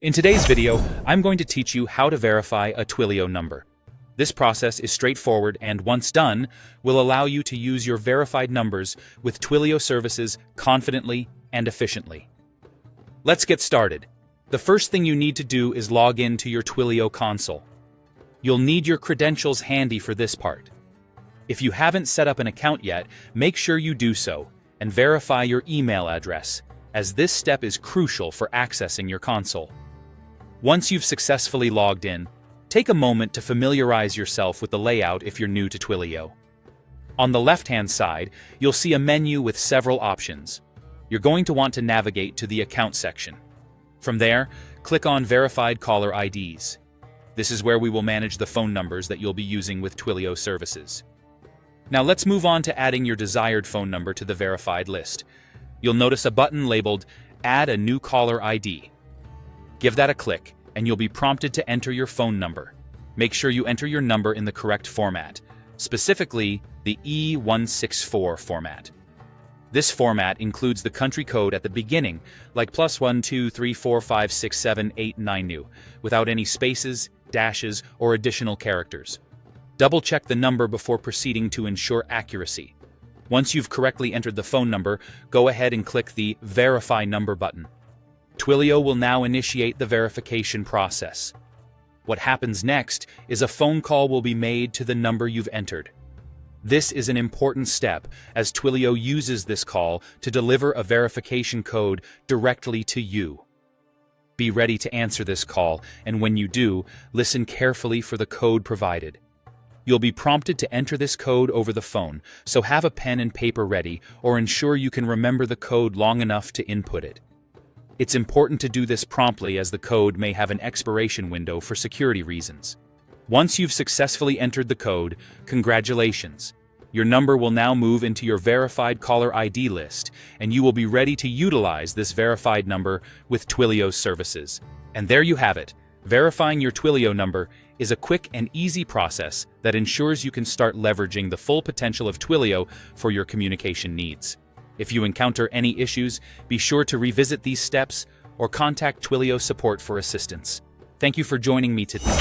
In today's video, I'm going to teach you how to verify a Twilio number. This process is straightforward and, once done, will allow you to use your verified numbers with Twilio services confidently and efficiently. Let's get started. The first thing you need to do is log in to your Twilio Console. You'll need your credentials handy for this part. If you haven't set up an account yet, make sure you do so and verify your email address, as this step is crucial for accessing your console. Once you've successfully logged in, take a moment to familiarize yourself with the layout if you're new to Twilio. On the left-hand side, you'll see a menu with several options. You're going to want to navigate to the Account section. From there, click on Verified Caller IDs. This is where we will manage the phone numbers that you'll be using with Twilio services. Now let's move on to adding your desired phone number to the verified list. You'll notice a button labeled Add a New Caller ID. Give that a click, and you'll be prompted to enter your phone number. Make sure you enter your number in the correct format, specifically the E164 format. This format includes the country code at the beginning, like +1 2 3 4 5 6 7 8 9 new, without any spaces, dashes, or additional characters. Double-check the number before proceeding to ensure accuracy. Once you've correctly entered the phone number, go ahead and click the Verify Number button. Twilio will now initiate the verification process. What happens next is a phone call will be made to the number you've entered. This is an important step, as Twilio uses this call to deliver a verification code directly to you. Be ready to answer this call, and when you do, listen carefully for the code provided. You'll be prompted to enter this code over the phone, so have a pen and paper ready or ensure you can remember the code long enough to input it. It's important to do this promptly, as the code may have an expiration window for security reasons. Once you've successfully entered the code, congratulations! Your number will now move into your verified caller ID list, and you will be ready to utilize this verified number with Twilio's services. And there you have it. Verifying your Twilio number is a quick and easy process that ensures you can start leveraging the full potential of Twilio for your communication needs. If you encounter any issues, be sure to revisit these steps or contact Twilio support for assistance. Thank you for joining me today.